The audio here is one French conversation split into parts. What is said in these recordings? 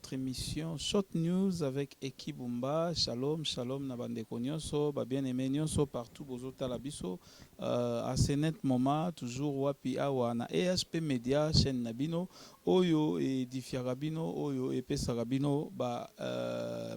votre émission Short News avec Eki Bumba. Shalom, shalom na bandeko nyonso, ba bien aimé nyonso partout bozota la biso. À ce net moment, toujours wapi awa na EHP Media, chaîne Nabino, Oyo et Difiarabino, Oyo et Pesarabino, ba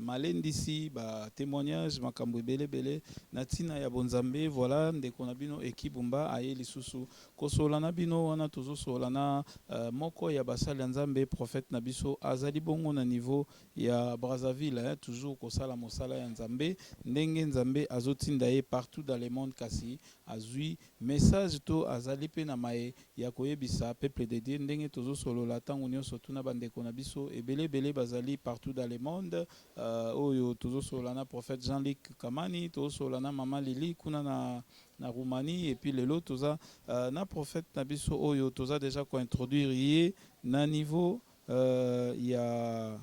malendisi, ba témoignage, makambo bele bele, natina ya bonzambe, voilà, ndeko nabino Eki Bumba, aye lisusu, kosolana bino, wana tozo solana, moko ya basali ya nzambe prophète nabiso azali bongo na niveau ya Brazzaville, toujours kosala mosala ya nzambe ndenge nzambe azotinda ye partout dans le monde kasi azui message to azali pe na maye ya koyebisa peuple de Dieu ndenge tozo solola tango nyonso tuna bandeko na biso ebele bele bazali partout dans le monde. Oyo tozo solola prophète Jean-Luc Kamani, tozo solola mama Lili kuna na Roumanie, et puis lelo toza na prophète nabiso oyo toza déjà ko introduire yé na niveau ya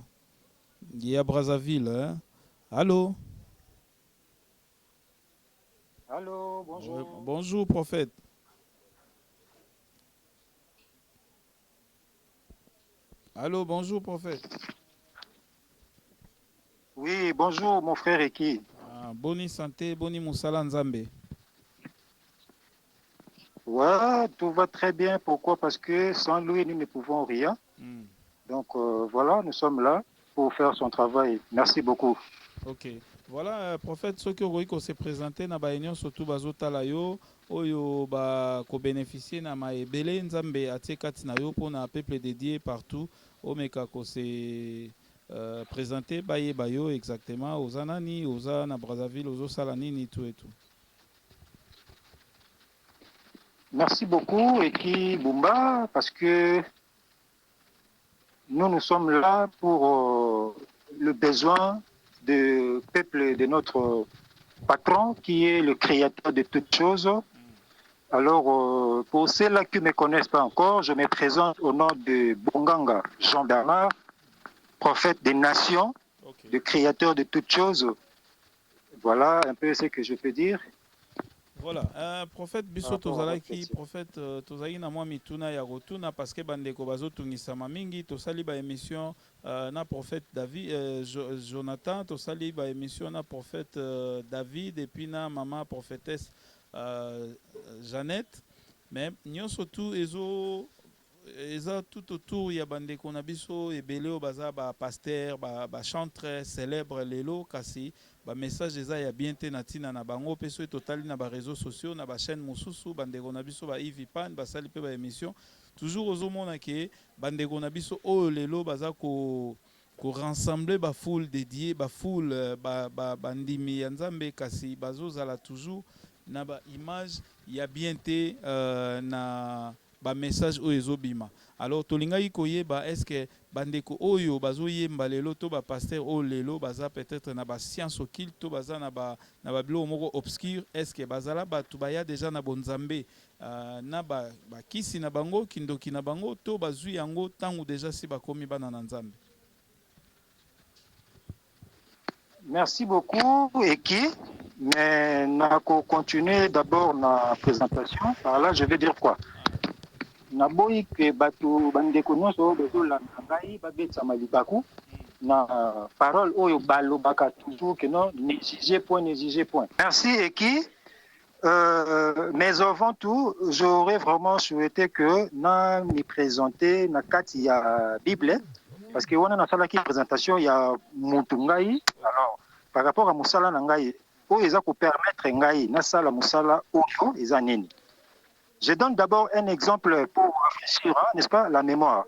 Brazzaville, hein? Allô? Allô, bonjour. Bonjour prophète. Allô, bonjour prophète. Oui, bonjour mon frère Eki. Boni santé, boni musala nzambe. Ouais, tout va très bien. Pourquoi? Parce que sans lui, nous ne pouvons rien. Donc voilà, nous sommes là pour faire son travail. Merci beaucoup. Ok. Voilà, prophète, ce que vous se présenter na ba union surtout bazotala yo oyo ba ko bénéficier na ma ebele nzambe atie kati na yo pour na peuple dédié partout o meka ko se présenter baye bayo exactement aux anani aux na Brazzaville aux salani ni tout et tout. Merci beaucoup Eki Bumba parce que nous sommes là pour le besoin du peuple de notre patron qui est le créateur de toutes choses. Alors, pour ceux-là qui ne me connaissent pas encore, je me présente au nom de Bonganga Jean Bernard, prophète des nations, le créateur de toutes choses. Voilà un peu ce que je peux dire. Voilà, prophète biso tozalaki prophète tozali na mwa mituna ya rotuna parce que bandeko bazotungisama mingi tosali ba émission na prophète David Jonathan tosali ba émission na prophète David et puis na maman prophétesse Jeannette, mais nyonso tout eza tout autour ya bandeko na biso ebele o baza ba pasteur ba chanteur célèbre lelo kasi ba message eza ya bien te na tina na bango pe so totali na ba réseaux sociaux na ba chaîne mosusu bandeko na biso ba Ivipan basali pe ba émission toujours ozomona ke bandeko na biso o lelo baza ko rassembler ba foule dédiée ba foule ba ndimi ya nzambe kasi bazozala toujours na ba image ya bien te na ba message oyo ezobima. Alors tolingai koyeba est-ce que bandeko oyo bazoyemba lelo to ba pasteur oyo lelo baza peut-être na ba science occulte to baza na ba bilo moko obscur, est-ce que bazala batu baya déjà na bonzambe na ba kisi na bango kindoki na bango to bazui yango tangu déjà si bakomi bana na nzambe. Merci beaucoup Eki, mais na continuer d'abord ma présentation. Par là, je vais dire quoi? Naboyi ke batu bandeko nyonso bezolanda ngai babetsama libaku na parole oyo balobaka toujours que non n'exigez point. Merci Eki. Mais avant tout, j'aurais vraiment souhaité que na me présenter na kati ya Bible parce que on a na qui présentation ya mutungai. Alors par rapport à musala na ngai oyo eza ko permettre ngai na sala musala oyo eza nini. Je donne d'abord un exemple pour rafraîchir, n'est-ce pas, la mémoire.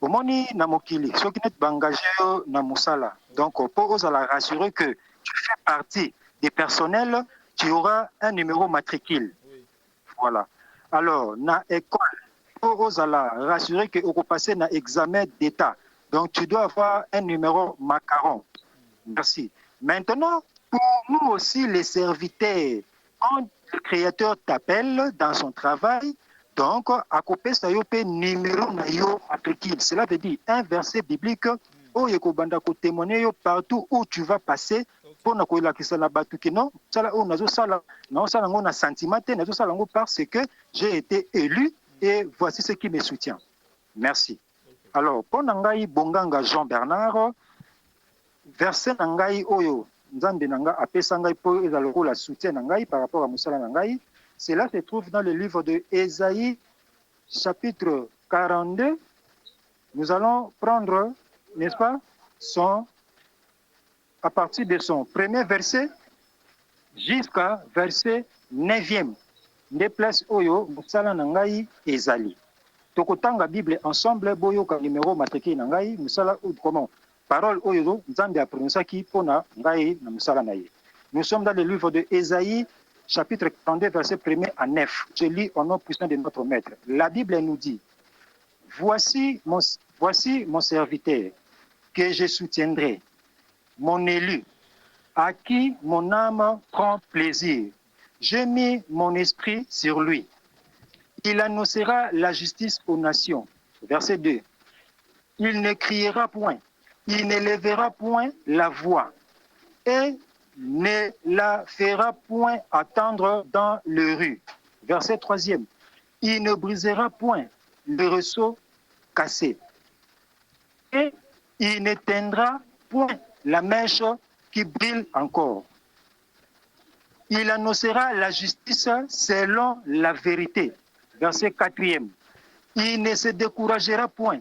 Au moni na mokili, ceux qui n'est engagé na musala. Donc, pour la rassurer que tu fais partie des personnels, tu auras un numéro matricule. Voilà. Alors, na école, pour la rassurer que tu passer na examen d'état. Donc, tu dois avoir un numéro macaron. Merci. Maintenant, pour nous aussi, les serviteurs, quand le créateur t'appelle dans son travail, donc, à côté ça y numéro na yo matricule. Cela veut dire un verset biblique où yeko banda ko témoigner partout où tu vas passer pour na ko la kisa la batu que non, ça là on nazo sala, non ça on a sentiment, nazo sala parce que j'ai été élu et voici ce qui me soutient. Merci. Alors, pour Nangai Bonganga Jean Bernard, verset Nangai Oyo, Nzambe Nanga apesa ngai po ezaloko la soutien Nangai par rapport à Moussala Nangai, cela se trouve dans le livre de Ésaïe, chapitre 42. Nous allons prendre, n'est-ce pas, à partir de son premier verset jusqu'à verset 9e. Nde place Oyo, Moussala Nangai Ezali. Tokotanga Bible ensemble, boyo ka numéro matriki Nangai, Moussala ou comment? Parole Oyo, Nzambe a prononcé qui pona Ngai na Moussala Naye. Nous sommes dans le livre de Ésaïe, chapitre 42, verset 1er à 9. Je lis au nom puissant de notre Maître. La Bible nous dit, voici mon serviteur que je soutiendrai, mon élu, à qui mon âme prend plaisir. J'ai mis mon esprit sur lui. Il annoncera la justice aux nations. Verset 2. Il ne criera point, il ne lèvera point la voix et ne la fera point attendre dans les rues. Verset 3e. Il ne brisera point le ressaut cassé et il n'éteindra point la mèche qui brille encore. Il annoncera la justice selon la vérité. Verset 4e. Il ne se découragera point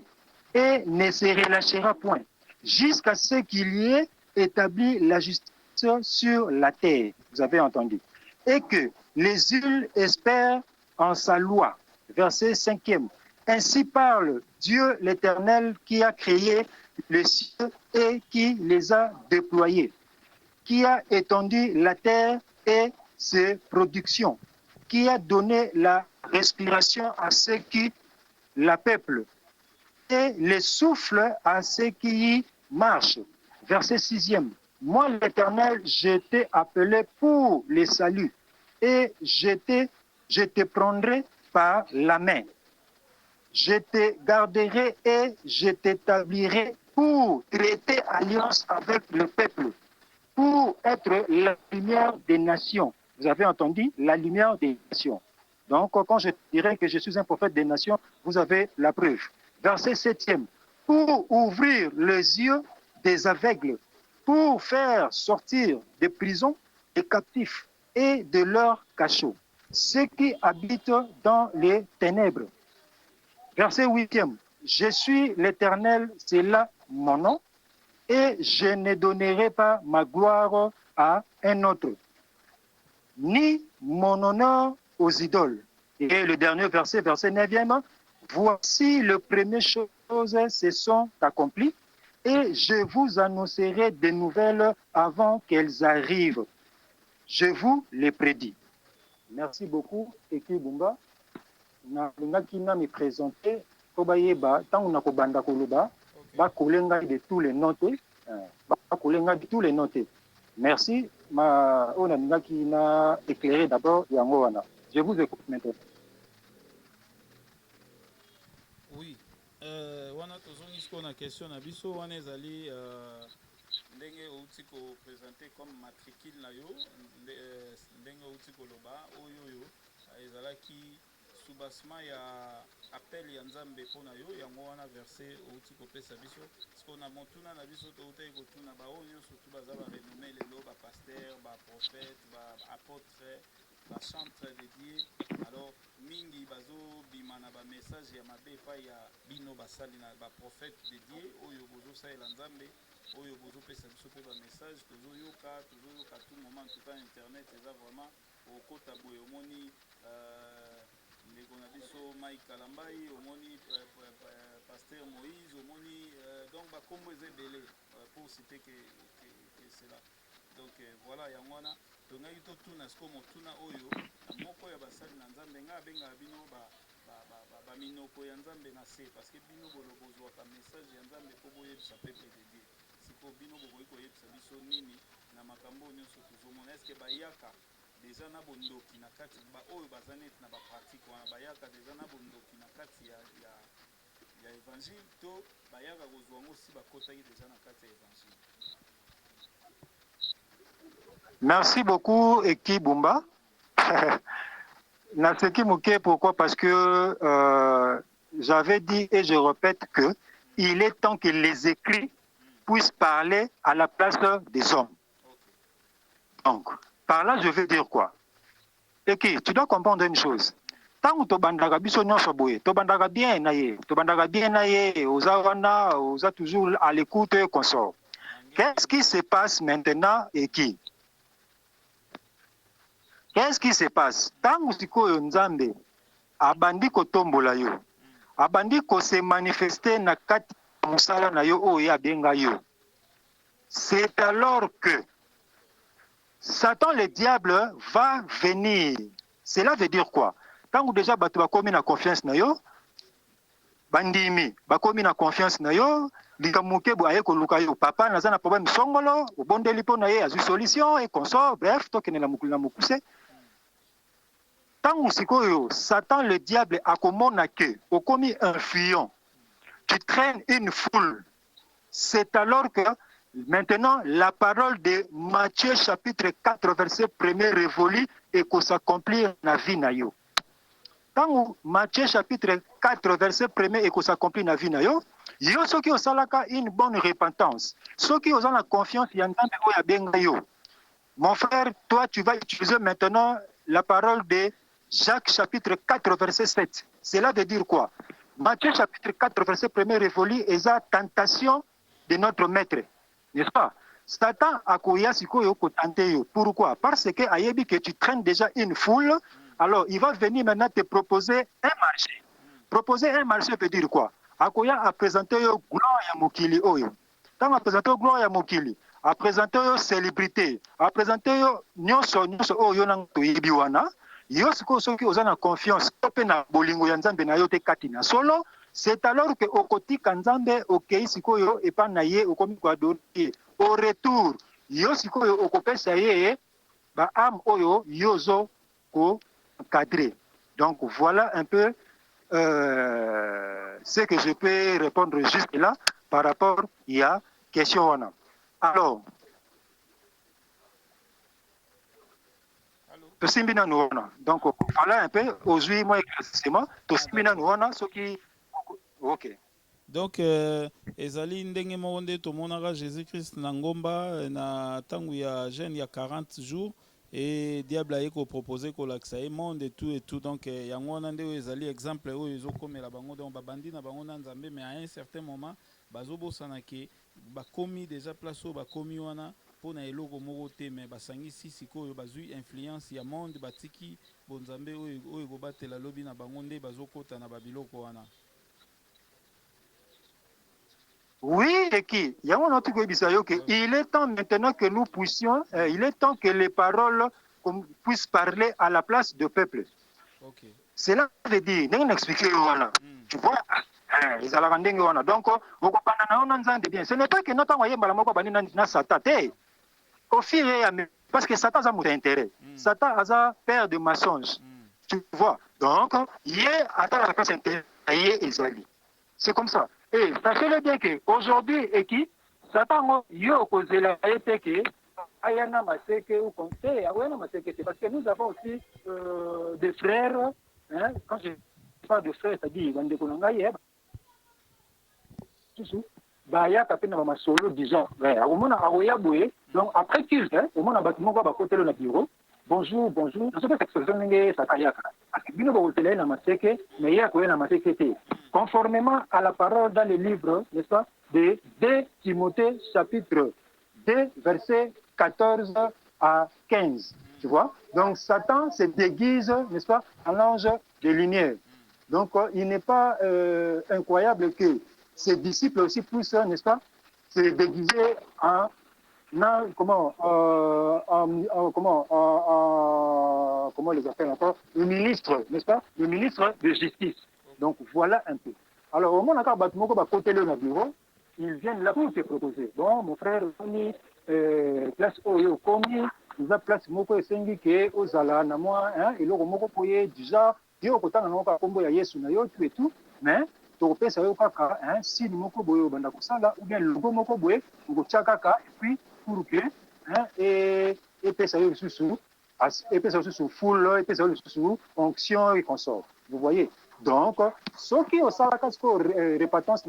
et ne se relâchera point jusqu'à ce qu'il y ait établi la justice sur la terre. Vous avez entendu. Et que les îles espèrent en sa loi. Verset 5e. Ainsi parle Dieu l'Éternel qui a créé les cieux et qui les a déployés, qui a étendu la terre et ses productions, qui a donné la respiration à ceux qui la peuplent et le souffle à ceux qui y marchent. Verset 6e. Moi, l'Éternel, je t'ai appelé pour le salut et je te prendrai par la main. Je te garderai et je t'établirai pour traiter alliance avec le peuple, pour être la lumière des nations. Vous avez entendu? La lumière des nations. Donc, quand je dirais que je suis un prophète des nations, vous avez la preuve. Verset 7e. Pour ouvrir les yeux des aveugles, pour faire sortir des prisons les captifs et de leurs cachots, ceux qui habitent dans les ténèbres. Verset 8e. Je suis l'Éternel, c'est là mon nom, et je ne donnerai pas ma gloire à un autre, ni mon honneur aux idoles. Et le dernier verset, verset 9e. Voici les premières choses se sont accomplies, et je vous annoncerai des nouvelles avant qu'elles arrivent. Je vous les prédis. Merci beaucoup, Eki Bumba. Nalingaki na me présenter po bayeba tango na kobanda koloba bakolenga de tous les notes, bakolenga de tous les notes. Merci, ma ona nalingaki na éclairer d'abord yango wana. Je vous écoute maintenant. Oui, wana tozongi siko na question na biso wana ezali ndenge outi ko présenter comme matricule na yo ndenge outi koloba oyo ezalaki soubassement ya appel ya Nzambe mpona yo yango wana verset outi kopesa biso siko na motuna na biso toutaki kotuna baoyo nyonso tu baza barenommé lelo bapaster baprophète baapôtre bachantre de Dieu. Alors mingi bazobima na bamessage ya mabe epai ya bino basali na baprophète de Dieu oyo bozosalela Nzambe oyo bozopesa biso mpe bamessage tozoyoka tout moment tout cas internet eza vraiment okota boye omoni ndeko na biso Mike Kalambai omoni pasteur Moïse omoni donc bakombo eza ebele pour citer que cela. Donc voilà yango wana tongaki totuna siko motuna oyo na moko ya basali na Nzambe nga abengaka bino baminoko ya Nzambe na se parce que bino bozwaka message ya Nzambe mpo boyebisa peuple de Dieu siko bino bokoki koyebisa biso nini na makambo nyonso tozomona eske bayaka deja na bondoki na kati oyo baza neti na bapratique wana bayaka deja na bondoki na kati ya évangile to bayaka kozwa yango si bakotaki deja na kati ya évangile. Merci beaucoup, Eki Bumba. Naseki Mouké, pourquoi? Parce que j'avais dit et je répète que il est temps que les écrits puissent parler à la place des hommes. Donc, par là, je veux dire quoi? Et que tu dois comprendre une chose. Tant que tu bandaka biso nyonso boye, tu bandaka bien na ye, tu bandaka bien na ye, oza toujours à l'écoute et consort. Qu'est-ce qui se passe maintenant et qui? Qu'est-ce qui se passe? Tant que sikoyo nzambe abandi kotombola yo, abandi ko se manifester na kati musala na yo oyo abenga yo. C'est alors que Satan le diable va venir. Cela veut dire quoi? Quand déjà bato bakomi na confiance na yo, bandimi bakomi na confiance na yo, likamuke bo aye koluka yo papa naza na problème songolo, obondeli po na ye azu solution et consort, bref, tokene na mukuli na mukuse. Tant sikoyo Satan le diable akomona que okomi influent, tu traînes une foule. C'est alors que maintenant la parole de Matthieu chapitre 4 verset 1er révolue et que s'accomplit na vie na yo. Tant Matthieu chapitre 4 verset 1er et que s'accomplit na vie na yo, yo soki osalaka une bonne repentance, soki oza na confiance ya nzambe oyo abenga yo. Mon frère, toi tu vas utiliser maintenant la parole de Jacques chapitre 4 verset 7. Cela veut dire quoi? Matthieu chapitre 4 verset 1er révolue et la tentation de notre maître. N'est-ce pas? Satan a koya sikoyo ko tenter yo. Pourquoi? Parce que ayebi que tu traînes déjà une foule. Alors il va venir maintenant te proposer un marché. Proposer un marché veut dire quoi? Akoya a présenté yo gloire ya mokili oyo. Tant a présenté gloire ya mokili, a présenté yo célébrité, a présenté yo nyonso oyo nang toyebi wana. Yo siko soki oza na confiance pe na bolingo ya nzambe na yo te kati na solo. C'est alors que okotika nzambe okei sikoyo epa na ye okomi kwa donner au retour yo sikoyo okopesa ye ba âme oyo yozo ko cadrer. Donc voilà un peu ce que je peux répondre juste là par rapport à question wana. Alors tosimbina nuona. Donc voilà un peu aujourd'hui moi éclaircissement tosimbina nuona ce qui OK. Donc ezali ndenge moko nde tomonaka Jésus-Christ na ngomba na ntango ya jeûne ya 40 jours et diable aye koproposer kolakisa ye monde et tout donc yango wana nde oyo ezali exemple oyo ezokomela bango donc babandi na bango na nzambe mais à un certain moment bazobosana ke bakomi déjà place oyo bakomi wana mpona eloko moko te mais basangisi sikoyo bazwi influence ya monde batiki bonzambe oyo kobatela lobi na bango nde bazokota na babiloko wana. Oui, et qui? Il est temps maintenant que nous puissions, il est temps que les paroles puissent parler à la place du peuple. Okay. Cela veut dire, tu vois, donc, ce n'est pas que notre envoyé na Satan, au fil et à mesure, parce que Satan a mon intérêt. Satan a père de mensonges. Tu vois, donc, il est à la place intérêt, c'est comme ça. Et sachez-le bien qu'aujourd'hui, et qui, Satan, yo kozela eteke, ayana maseke ou conseil, ayana maseke, c'est parce que nous avons aussi des frères, hein, quand je parle de frères, c'est-à-dire, dans des colongaïs, baya kapena ba masolo disons, au monde a oyaboué, donc après culte, au monde a bâtiment va côté le bureau. Bonjour, bonjour. Dans cette expression, conformément à la parole dans le livre, n'est-ce pas, de 2 Timothée chapitre 2, verset 14 à 15. Tu vois? Donc Satan se déguise, n'est-ce pas, en ange de lumière. Donc il n'est pas incroyable que ses disciples aussi puissent, n'est-ce pas, se déguiser en comment les appelle encore, le ministre, n'est-ce pas, le ministre de justice. Donc voilà un peu. Alors au moment où côté le bureau, ils viennent là pour te proposer. Bon, mon frère, place Oyo Komi, nous a place Moko et Sengi qui est aux Ala, na moi, hein, et le Moko Poye, déjà, Dio Kota, non pas Combo Yayesu, Nayo, tu et tout, mais Topé, ça veut pas si nous Moko Boyo, Bandakosala, ou bien le Moko Boye, ou Tchakaka, et puis pour que, hein, et puis ça sous, et puis ça sous foule, et puis ça sous onction et consort. Vous voyez? Donc, ce qui est au Salakasco répatance,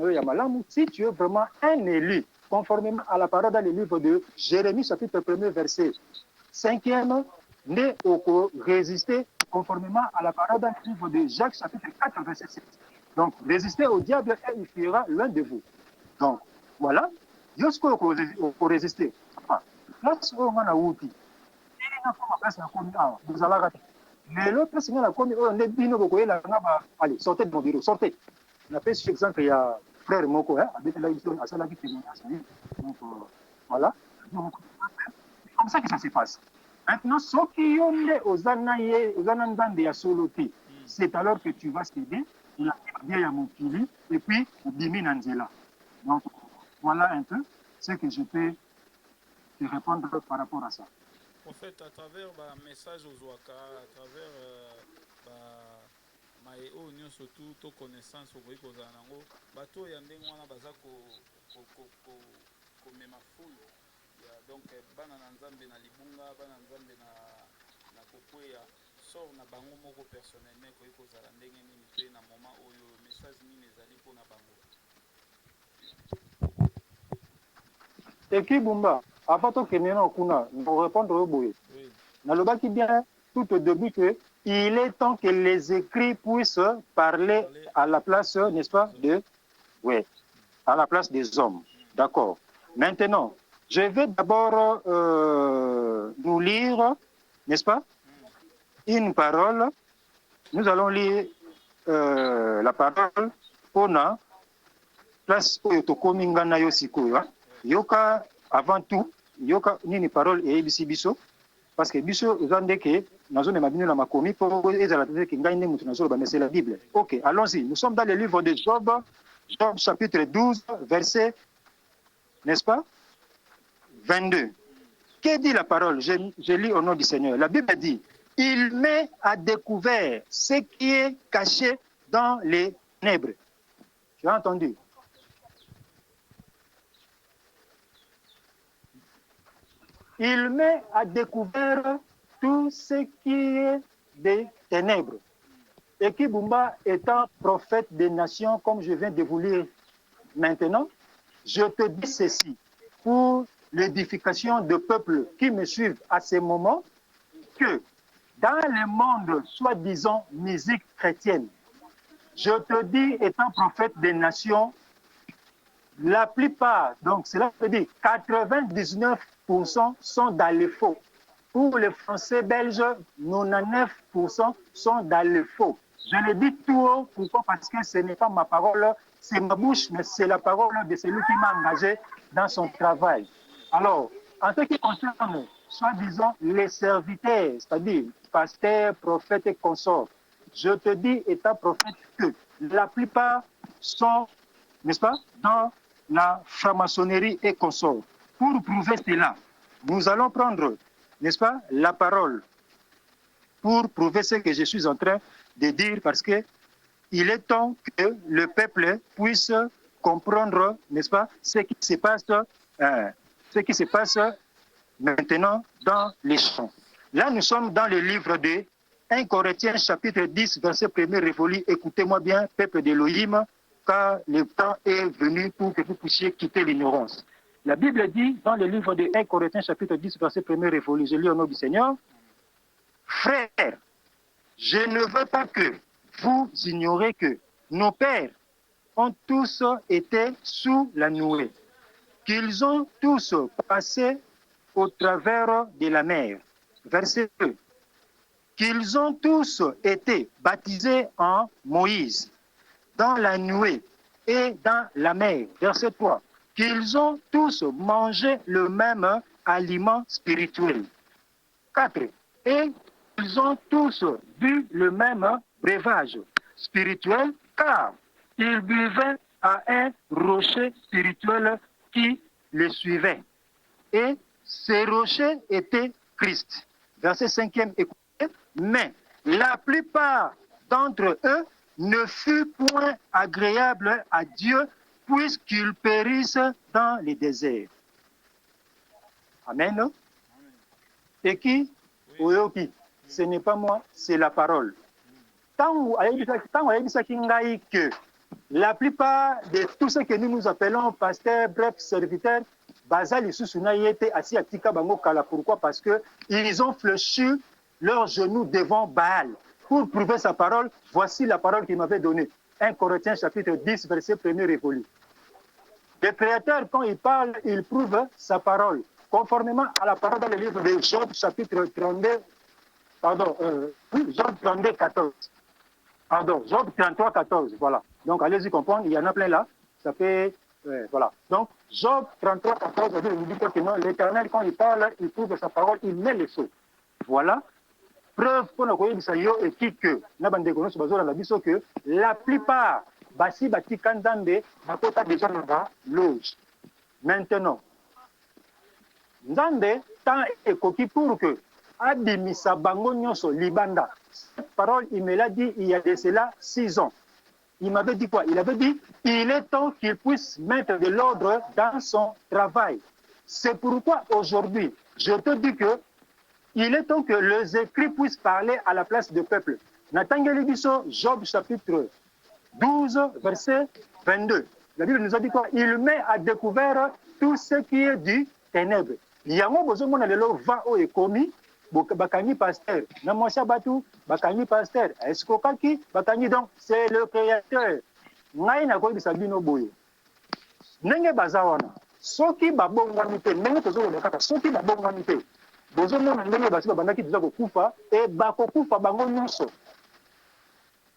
si tu es vraiment un élu, conformément à la parole dans le livre de Jérémie, chapitre 1er, verset 5e, né au résister conformément à la parole dans le livre de Jacques, chapitre 4, verset 7. Donc, résister au diable et il fuira l'un de vous. Donc, voilà. Jusqu'au résister. Place où on a outil. Mais place où on a commis, on est bien au allez, sortez de mon bureau, sortez. On a fait cet exemple, il y a frère Moko, avec la histoire, à cela qui témoignage. Donc, voilà. C'est comme ça que ça se passe. Maintenant, ce qui est aux Anandans de Yasoloti, c'est alors que tu vas s'aider, il a bien à mon kili, et puis, Bimi Nanzela. Donc, voilà un peu ce que je peux te répondre par rapport à ça. En fait, à travers le message aux Ouaka, à travers maeo nyonso tout to connaissance okoki kozala nango bato ya ndenge wana baza komema fulu donc bana na nzambe na libunga bana na nzambe na kokweya sort na bango moko personnellement ekoki kozala ndenge nini mpe na moment oyo message nini ezali mpona bango. Eki Bumba, avant tokende na okuna pour répondre au boye nalobaki bien tout au début que il est temps que les écrits puissent parler à la place, n'est-ce pas, à la place des hommes. D'accord. Maintenant, je vais d'abord nous lire, n'est-ce pas, une parole. Nous allons lire la parole pour la place où tokominga na yosiko. Yoka avant tout, yoka nini parole et ebisi biso. Parce que biso zande ke nazo ne mabino na makomi pour ezala ke ngai ne mutu nazo ba mais c'est la Bible. OK, allons-y. Nous sommes dans le livre de Job, Job chapitre 12 verset, n'est-ce pas, 22. Que dit la parole? Je lis au nom du Seigneur. La Bible dit: il met à découvert ce qui est caché dans les ténèbres. Tu as entendu? Il met à découvert tout ce qui est des ténèbres. Et Kibumba étant prophète des nations, comme je viens de vous lire maintenant, je te dis ceci pour l'édification de peuples qui me suivent à ce moment, que dans le monde, soi-disant musique chrétienne, je te dis, étant prophète des nations, la plupart, donc cela veut dire 99% sont dans le faux. Pour les Français belges, 99% sont dans le faux. Je le dis tout haut, pourquoi? Parce que ce n'est pas ma parole, c'est ma bouche, mais c'est la parole de celui qui m'a engagé dans son travail. Alors, en ce qui concerne, soi-disant, les serviteurs, c'est-à-dire pasteurs, prophètes et consorts, je te dis, étant prophète, que la plupart sont, n'est-ce pas, dans la franc-maçonnerie et consorts. Pour prouver cela, nous allons prendre, n'est-ce pas, la parole pour prouver ce que je suis en train de dire, parce que il est temps que le peuple puisse comprendre, n'est-ce pas, ce qui se passe maintenant dans les champs. Là, nous sommes dans le livre de 1 Corinthiens, chapitre 10, verset 1er révolu. Écoutez-moi bien, peuple d'Élohim, car le temps est venu pour que vous puissiez quitter l'ignorance. La Bible dit, dans le livre de 1 Corinthiens, chapitre 10, verset 1er révolu, je lis au nom du Seigneur: frères, je ne veux pas que vous ignorez que nos pères ont tous été sous la nouée, qu'ils ont tous passé au travers de la mer. Verset 2. Qu'ils ont tous été baptisés en Moïse, dans la nuée et dans la mer. Verset 3. Qu'ils ont tous mangé le même aliment spirituel. 4. Et ils ont tous bu le même breuvage spirituel, car ils buvaient à un rocher spirituel qui les suivait. Et ce rocher était Christ. Verset 5e, écoutez. Mais la plupart d'entre eux ne fut point agréable à Dieu, puisqu'ils périssent dans les déserts. Amen. Et qui? Oyoki. Ce n'est pas moi, c'est la parole. Tant que la plupart de tous ceux que nous appelons pasteurs, bref, serviteurs, Bazali Susuna y était assis à Tika Bango Kala. Pourquoi? Parce qu'ils ont fléchi leurs genoux devant Baal. Pour prouver sa parole, voici la parole qu'il m'avait donnée. 1 Corinthiens chapitre 10, verset 1er révolu. Le Créateur, quand il parle, il prouve sa parole. Conformément à la parole dans le livre de Job, chapitre 32, Job 32, 14. Pardon, Job 33, 14, voilà. Donc, allez-y comprendre, il y en a plein là. Ça fait, voilà. Donc, Job 33, 14, il dit que non, l'Éternel, quand il parle, il prouve sa parole, il met les choses. Voilà. Preuve pour nous et que la plupart, basi bati kanzambe, bakota déjà dans la loge. Maintenant, Nzambe, tant et coquille pour que Abimisa Bango Nyonso Libanda. Cette parole, il me l'a dit il y a de cela 6 ans. Il m'avait dit quoi? Il avait dit il est temps qu'il puisse mettre de l'ordre dans son travail. C'est pourquoi aujourd'hui, je te dis que il est temps que les écrits puissent parler à la place du peuple. Natangeli Biso, Job chapitre 12, verset 22. La Bible nous a dit quoi? Il met à découvert tout ce qui est du ténèbre. Yango bozomona lelo va o ekomi bakani pasteur. Namosha batu bakani pasteur. Eskokaki bakani donc c'est le créateur. Ngai na ko bisabino boye. Nenge bazawana. Soki babongwani te, nenge tozolo kaka soki babongwani te. Bozomona ndenge basi babandaki déjà kokufa et bakokufa bango nyonso.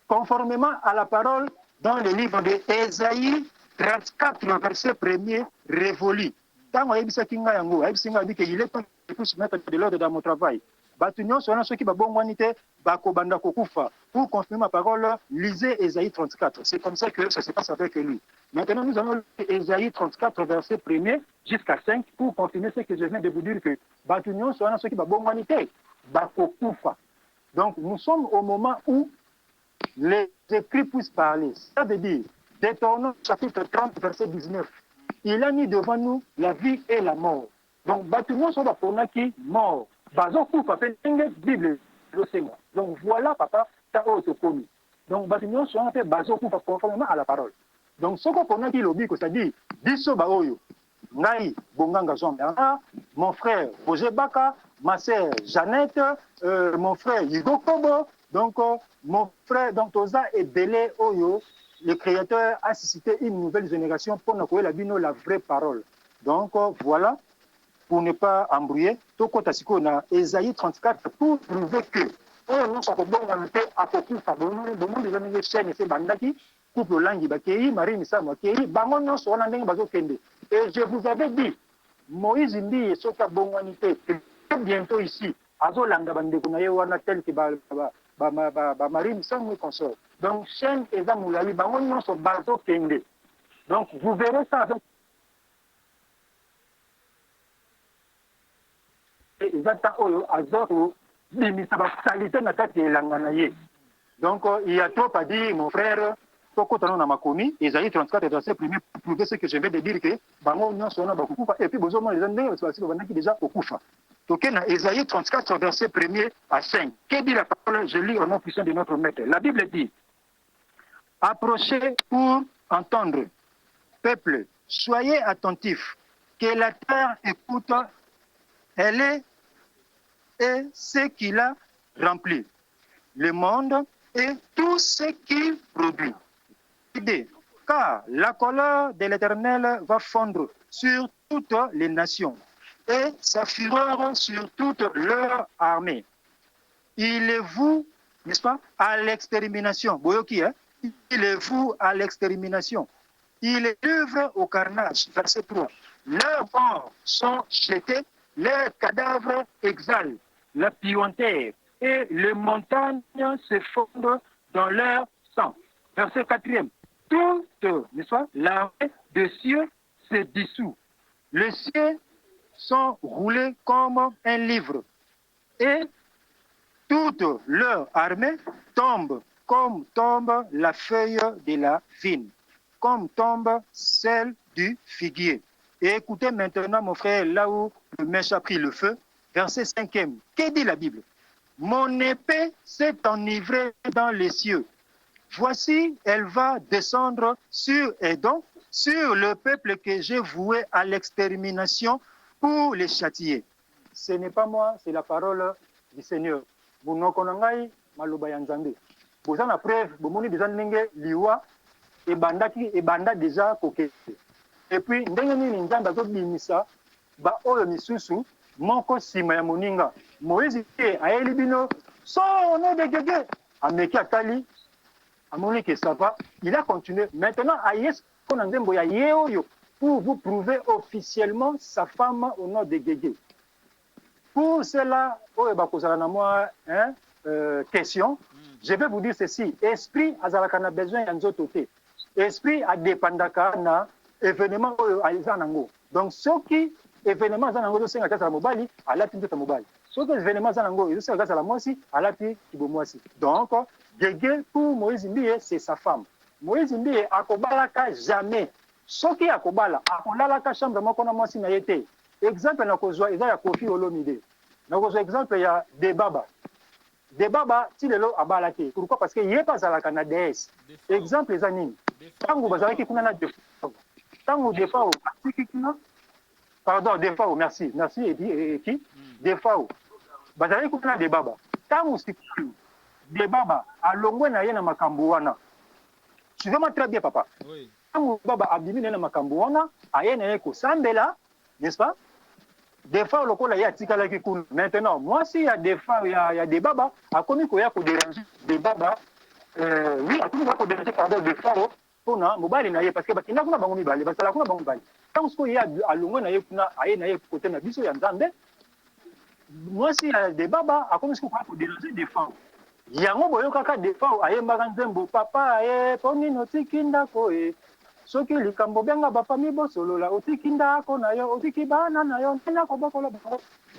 Conformément à la parole dans le livre de Ésaïe 34, verset 1er, révolu. Tant qu'il est temps de se mettre de l'ordre dans mon travail. Batunyon sont ceux qui babongwanite, bakobanda kokufa. Pour confirmer ma parole, lisez Ésaïe 34. C'est comme ça que ça se passe avec lui. Maintenant, nous allons lire Ésaïe 34, verset 1er jusqu'à 5 pour confirmer ce que je viens de vous dire que Batunyon sont ceux qui babongwanite, bakokufa. Donc, nous sommes au moment où les écrits puissent parler. Ça veut dire, Deutéronome chapitre 30, verset 19. Il a mis devant nous la vie et la mort. Donc, Batunyon sont qui mort. Bazo Koufa fait une Bible. Donc, voilà, papa, ta autre commis. Donc, Batunyon sont fait Bazo Koufa conformément à la parole. Donc, ce qu'on a dit, l'objet, c'est-à-dire, Biso Baoyo, Ngai, Bonganga Zomba, mon frère Roger Baka, ma sœur Jeannette, mon frère Yigo Kobo, donc, mon frère Toza et Belé Oyo, le Créateur a suscité une nouvelle génération pour nous connaître la vraie parole. Donc, voilà, pour ne pas embrouiller, tout compte à Ésaïe 34 pour prouver que, nous sommes bons dans le pays, à côté de monde des amis chaînes, c'est Bandaki, couple Langi Bakei, Marie Missa Makei, Bangon, non, sur un bazo Kende. Et je vous avais dit, Moïse Indi et Soka Bonganité, bientôt ici, Azo Langa Bandekunaye, Wana tel que Marie Missa Consort. Donc, chaîne et Zamoulaï, Bangon, non, sur bazo Kende. Donc, vous verrez ça avec donc, il y a trop à dire, mon frère. Isaïe 34 verset 1er pour prouver ce que je vais de dire que et puis les déjà au Koufa. Donc, Isaïe 34 verset 1er à 5. Que dit la parole? Je lis au nom puissant de notre maître. La Bible dit: approchez pour entendre, peuple, soyez attentifs, que la terre écoute. Elle est et ce qu'il a rempli, le monde et tout ce qu'il produit. Car la colère de l'Éternel va fondre sur toutes les nations et sa fureur sur toute leur armée. Il est vous, n'est-ce pas, à l'extermination. Boyoki, hein? Il est vous à l'extermination. Il est œuvre au carnage. Verset 3. Leurs morts sont jetés, leurs cadavres exhalent la puanteur et les montagnes se fondent dans leur sang. Verset 4. Toute, n'est-ce pas, l'armée des cieux se dissout. Les cieux sont roulés comme un livre et toute leur armée tombe comme tombe la feuille de la vigne, comme tombe celle du figuier. Et écoutez maintenant, mon frère, là où le mèche a pris le feu, verset 5e. Que dit la Bible? Mon épée s'est enivrée dans les cieux. Voici, elle va descendre sur Édom, sur le peuple que j'ai voué à l'extermination pour les châtier. Ce n'est pas moi, c'est la parole du Seigneur. Bunokonangai maloba ya Nzambe. Boza na preuve, bomoni déjà ndenge liwa ebanda déjà kokete. Et puis ndenge nini Nzambe azobimisa ba oyo misusu moko sima ya moninga. Moïse ayeli bino so no de gege ameki atali amoni que ça va, il a continué. Maintenant, Aïes, pour vous prouver officiellement sa femme au nom de Guégué. Pour cela, question, je vais vous dire ceci. Esprit a besoin de esprit a dépendaka na événement aizanango. Donc, ce qui événement zanango c'est la mobali, à la tinte mobali. Ce qui événement zanango, il c'est la moisi, à la tinte moisi. Donc, Guégué pour Moïse Mbie, c'est sa femme. Moïse Mbie akobalaka jamais. Ce qui akobala, akolalaka chambre moko na moisi na yete. Exemple na kozwa eza ya Kofi Olomide. Na kozwa exemple ya Debaba. Debaba ti lelo abalaki. Pourquoi? Parce que yé pas zalaka na DS. Exemple eza nini? Tango bazalaki kuna na defao. Tango defao atiki kuna. Pardon, defao, merci. Merci et qui? Defao. Bazalaki kuna na Debaba. Tango sikuru. Debaba alongwe na ye na makambo wana. Suivez-moi très bien papa. Oui. Tango baba abimi na makambo wana, aye na ye ko sambela, n'est-ce pas? Des fois, le col y a tikala qui coule. Maintenant, moi, s'il y a des fois, il y a des babas, à commis qu'il y a pour déranger des babas, oui, à commis pour déranger pardon des fois, pour na mobile na parce que il n'a pas bangomi bali, parce que la kuna bangomi bali. Tant que il y a à longo na kuna aye na côté na biso ya nzambe. Moi, s'il y a des babas, à commis qu'il y a pour déranger des fois. Yango boyo kaka des fois aye mbaganzembo papa aye poni notiki ndako e. Soki likambo benga bafami bosolola otiki ndako na yo otiki bana na yo ntena kobokola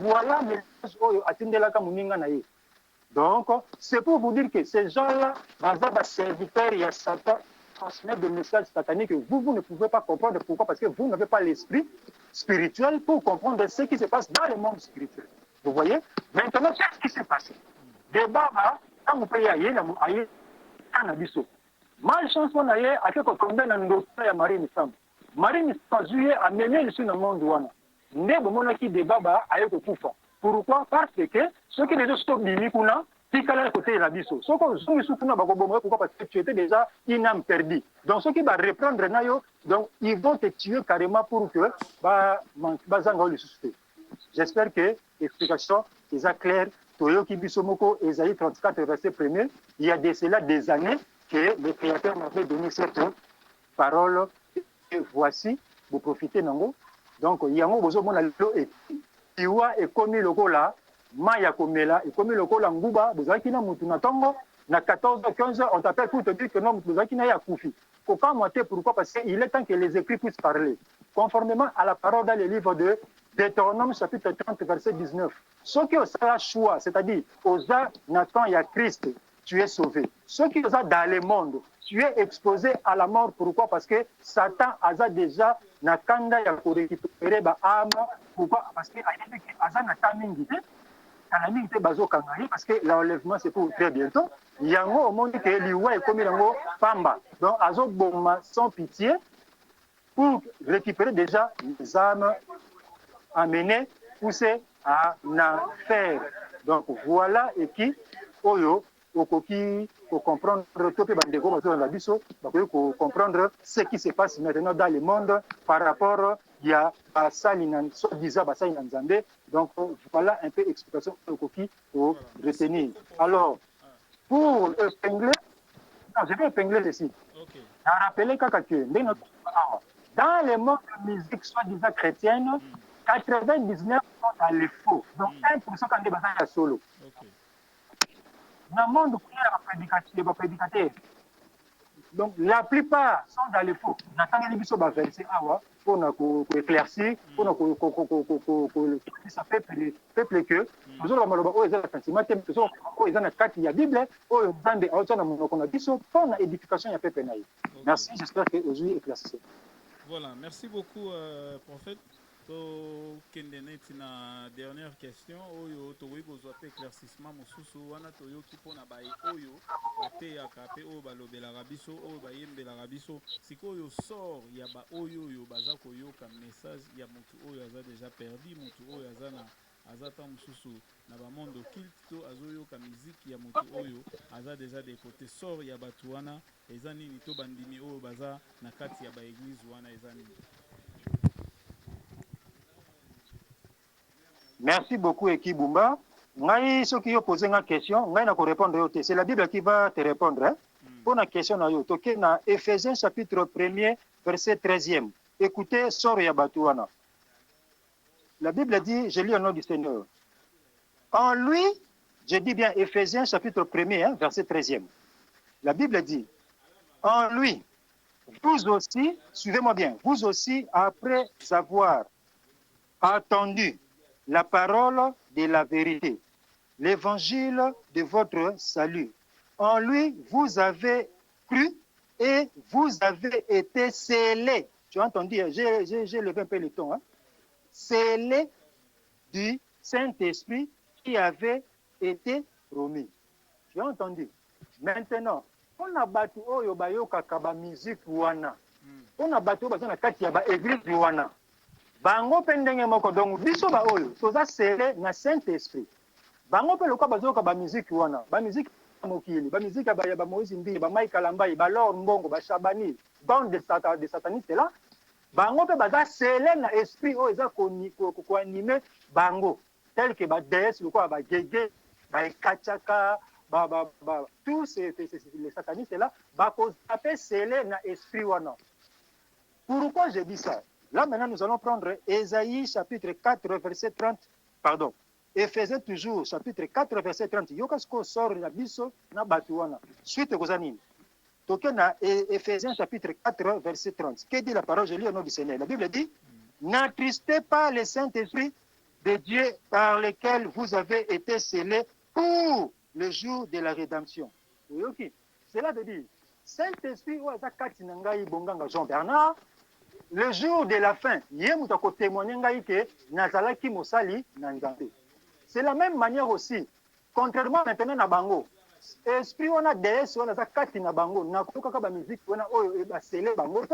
voilà message oyo atindelaka moninga na ye. Donc c'est pour vous dire que ces gens-là baza ba serviteurs ya Satan transmettre des messages sataniques que vous ne pouvez pas comprendre. Pourquoi? Parce que vous n'avez pas l'esprit spirituel pour comprendre ce qui se passe dans le monde spirituel. Vous voyez? Maintenant, qu'est-ce qui s'est passé? Des babas, quand vous payez aye na biso. Malchance on a eu à quelque tomber dans le dossier à Marine Sam. Marine Sam a mené le sur le monde ouana. Né bon monaki de baba a eu kufa. Pourquoi? Parce que ceux qui les ont stoppés mikuna, tikala côté la biso. Ceux qui sont sous kuna bagobomo pourquoi? Parce que tu étais déjà une âme perdue. Donc ceux qui va reprendre nayo, donc ils vont te tuer carrément pour que bazanga le susciter. J'espère que l'explication est claire. Toyoki Bisomoko, Esaïe 34 verset 1er, il y a de cela des années que le Créateur m'avait donné cette parole. Et voici, vous profitez nango. Donc, il y a un besoin de l'eau et Tiwa est commis le cola, Maya Komela, et commis le cola Nguba, vous avez qui n'a moutouna tongo, na 14 15 heures, on t'appelle pour te dire que non, vous avez qui n'a ya koufi. Pourquoi moitié? Pourquoi? Parce qu'il est temps que les écrits puissent parler. Conformément à la parole dans le livre de Deutéronome, chapitre 30, verset 19. Ceux qui ont ça choix, c'est-à-dire, Osa, Nathan, il y a Christ, tu es sauvé. Ceux qui ont dans le monde, tu es exposé à la mort. Pourquoi? Parce que Satan a déjà nakanda ya ko récupérer ba âme. Pourquoi? Parce que Aza natamingite, kanamingite bazo kangai parce que l'enlèvement c'est pour très bientôt. Yango au monde que liwa est comme yango pamba. Donc azo bomba sans pitié pour récupérer déjà les âmes amenées poussées à l'enfer. Donc voilà et qui oyo okoki pour comprendre comprendre ce qui se passe maintenant dans le monde par rapport il y a Nzambe. Donc voilà un peu l'explication okoki pour retenir. Alors pour épingler, je vais épingler ceci. Okay. Rappeler que dans le monde de musique soi-disant chrétienne, 99% dans les faux. Donc 1% quand des batailles à solo. Okay. Dans le monde où il y a des prédicateurs, donc la plupart sont dans les faux. N'attendez pas sur verset pour éclaircir, pour ça peuple que nous avons malheureusement ils ont la sentiment ils ont la carte il y a Bible ils ont des autres qu'on a dit sur pour l'édification il y a peuple naïf. Merci, j'espère que aujourd'hui éclairci. Voilà, merci beaucoup prophète. tokende neti na dernière question oyo tokoki kozwa mpe éclaircissement mosusu wana toyoki mpona baye oyo bateyaka mpe oyo balobelaka biso oyo bayembelaka biso sikoyo sort ya baoyo oyo baza koyoka message ya motu oyo aza déjà perdu motu oyo aza ta mosusu na bamondo kilte to azoyoka miziki ya motu oyo aza déjà de côté sort ya bato wana eza nini to bandimi oyo baza na kati ya baeglise wana eza nini? Merci beaucoup, Ekibumba. Ngai, ceux qui ont posé une question, ngai na ko répondre. C'est la Bible qui va te répondre. Hein? Pour la question, na Éphésiens chapitre 1er, verset 13e. Écoutez, sort ya batouana. La Bible dit, je lis au nom du Seigneur. En lui, je dis bien Éphésiens chapitre 1er, hein, verset 13e. La Bible dit, en lui, vous aussi, suivez-moi bien, vous aussi, après avoir attendu la parole de la vérité, l'évangile de votre salut. En lui, vous avez cru et vous avez été scellés. Tu as entendu, j'ai levé un peu le ton. Hein? Scellés du Saint-Esprit qui avait été promis. Tu as entendu. Maintenant, on a battu oyo bayokaka ba musique wana. On a battu oyo na kati ya ba église wana. Bango pe ndenge moko donc biso ba oyo toza scellé na Saint-Esprit. Bango pe lokwa bazoka ba musique wana, ba musique mokili, ba musique ba Moïse Mbili, ba Mike Kalambai, ba Lord Mbongo, ba Shabani, bande de satanistes là. Bango pe baza scellé na esprit oyo eza ko animer bango tel que ba déesse lokwa ba gege, ba kachaka, tous les satanistes là, ba ko taper scellé na esprit wana. Pourquoi je dis ça? Là, maintenant, nous allons prendre Ésaïe, chapitre 4, verset 30. Pardon. Éphésiens, toujours, chapitre 4, verset 30. Yokasko sort na biso na batuana. Suite aux animes. Toké na Éphésiens, chapitre 4, verset 30. Que dit la parole? Je lis au nom du Seigneur. La Bible dit, n'attristez pas le Saint-Esprit de Dieu par lequel vous avez été scellés pour le jour de la rédemption. Okay. Cela veut dire, Saint-Esprit, Jean Bernard, le jour de la fin, c'est la même manière aussi. Contrairement maintenant à Bango, esprit on a DS, on a kati na Bango, na koka ba musique, on a scellé Bango.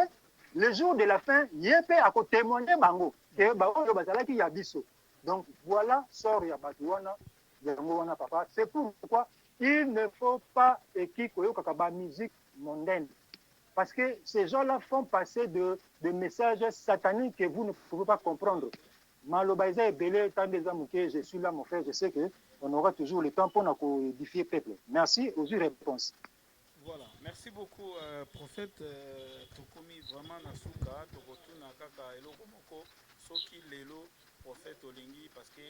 Le jour de la fin, yépe à côté témoigner Bango, que Bango bazalaki yabiso. Donc voilà, sort ya batuana, wana papa. C'est pourquoi il ne faut pas équiper ba musique mondaine. Parce que ces gens-là font passer des messages sataniques que vous ne pouvez pas comprendre. Malobaïza et Belé, tant des amis que je suis là, mon frère, je sais qu'on aura toujours le temps pour nous édifier le peuple. Merci aux réponses. Voilà, merci beaucoup, prophète. Tokomi vraiment nasuka, tokotuna kaka eloko moko, soki lelo prophète olingi parce que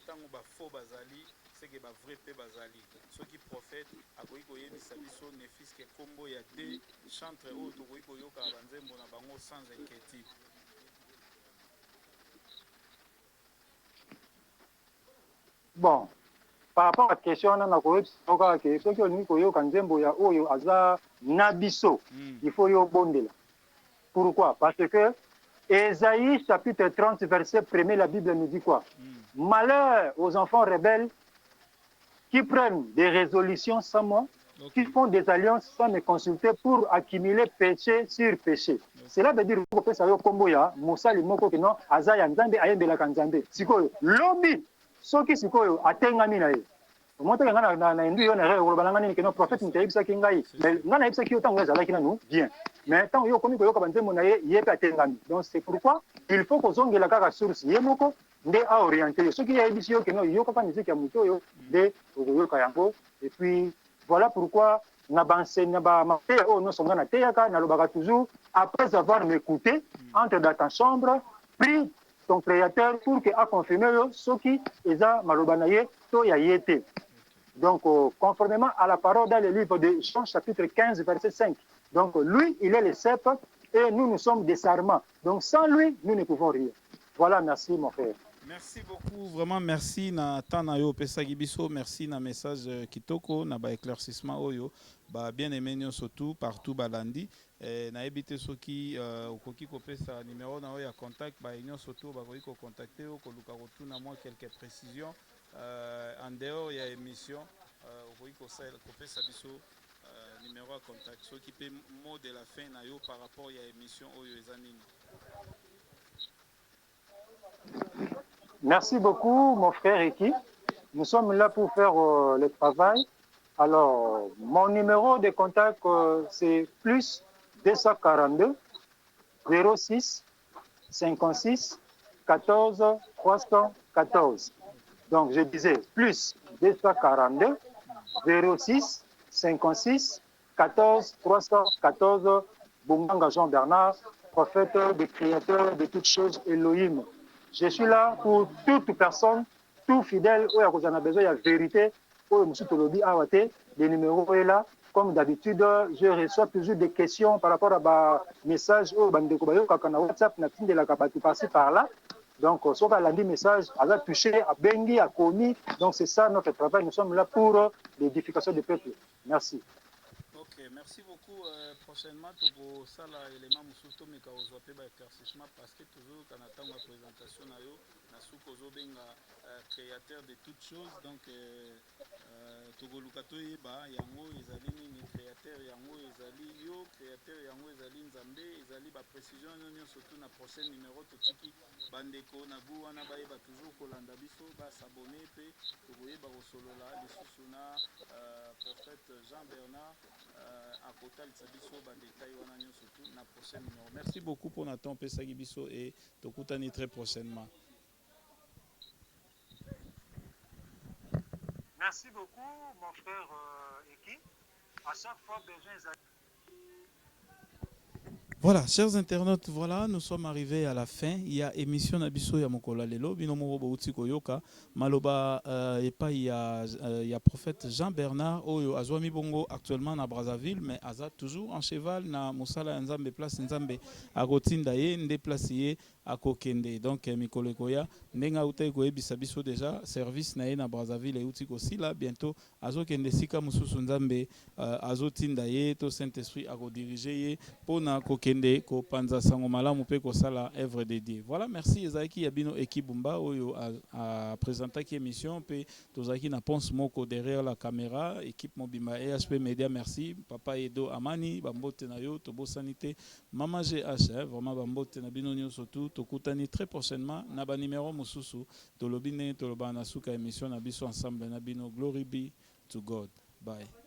tango ba faux bazali, c'est que ba vrai pe bazali. Soki prophète akoyi koyebisa biso ne fils que kombo ya deux chantre oyo tokoyi koyoka banzembo na bango sans inquiétude. Bon, par rapport à la question, on a que ceux qui ont koyoka nzembo ya oyo aza nabiso, il faut yo bondela. Pourquoi? Parce que Ésaïe chapitre 30 verset 1er, la Bible nous dit quoi? Malheur aux enfants rebelles qui prennent des résolutions sans moi, qui font des alliances sans me consulter pour accumuler péché sur péché. Cela veut dire que ça y est combo ya mosali moko que non azaya nzambe ayembela kanzambe. Sikoyo lobi soki sikoyo atengami na ye. Monte ngana na ndu yo na re balanga ni que non prophète ntayebisa ki ngai. Mais ngana yebisa ki otango ezalaki nanu bien. Mais tant yo komi koyoka banzembo na ye yepe atengami. Donc c'est pourquoi il faut que zongela kaka source ye moko nde a orienté soki yebisi yo que non yo kaka musique ya muto yo de oyoka yango. Et puis voilà pourquoi na bansenya ba mateya o no songa na teyaka na lobaka toujours après avoir m'écouté entre dans ta chambre prie ton créateur pour que a confirmé ce qui eza maloba na ye to ya yete. Donc conformément à la parole dans le livre de Jean chapitre 15 verset 5. Donc lui il est le cep et nous sommes des sarments. Donc sans lui nous ne pouvons rien. Voilà, merci mon frère. Merci beaucoup, vraiment merci na tana yo pesa gibiso, merci na message kitoko na ba éclaircissement oyo ba bien aimé surtout partout balandi na ebité soki okoki kopesa numéro na oyo ya contact ba union surtout ba koki ko contacter ko luka kotuna moi quelques précisions en dehors ya émission okoki kopesa biso numéro ya contact soki pe mot de la fin na yo par rapport ya émission oyo ezanini. Merci beaucoup, mon frère Eki. Nous sommes là pour faire le travail. Alors, mon numéro de contact, c'est plus 242 06 56 14 314. Donc, je disais plus 242 06 56 14 314. Boumanga Jean-Bernard, prophète de créateur de toutes choses, Elohim. Je suis là pour toute personne, tout fidèle, où il y a besoin de vérité, où les numéros est là. Comme d'habitude, je reçois toujours des questions par rapport à des messages où WhatsApp de la par-ci par-là. Donc, sauf à lundi message, à la toucher, à Bengi, à Koni. Donc, c'est ça notre travail. Nous sommes là pour l'édification du peuple. Merci. Ok, merci beaucoup. Prochainement, tu vas ça l'élément musuto mais quand on peut éclaircissement parce que toujours quand on attend la présentation na yo na suko benga créateur de toutes choses donc togoluka toyeba yango ezali nini créateur yango ezali yo créateur yango ezali nzambe ezali ba précision nyonso surtout na prochain numéro totiki bandeko na bu wana bayeba toujours kolanda biso ba s'abonner pe tokoyeba kosolola lisusu na prophète Jean-Bernard à côté de biso ba détail wana nyonso surtout na prochain numéro. Merci beaucoup pour Nathan Pesagi biso et tokutani très prochainement. Merci beaucoup, mon frère Eki. À chaque fois, besoin. Voilà, chers internautes, voilà, nous sommes arrivés à la fin. Il y a émission Nabiso ya Mokola Lelo, binomo bauti koyoka, maloba et pas il y a prophète Jean-Bernard oyo azwami bongo actuellement na Brazzaville mais aza toujours en cheval na Mosala Nzambe place Nzambe akotinda ye nde place ye akokende. Donc mikolo koya ndenga utai ko ebisa biso déjà service na ye na Brazzaville et uti ko sila bientôt azokende sika mususu Nzambe azotinda ye to Saint-Esprit akodiriger ye pona kokende ko panza sango malamu pe ko sala œuvre de Dieu. Voilà, merci Ezaki Yabino Ekibumba oyo a présenté qui émission pe tozaki na Ponce Moko derrière la caméra, équipe Mobima EHP Media, merci Papa Edo Amani bambote na yo tobo sanité Mama GH vraiment bambote na bino nyonso tout tokutani très prochainement na ba numéro mususu tolobine toloba na suka émission na biso ensemble na bino. Glory be to God. Bye.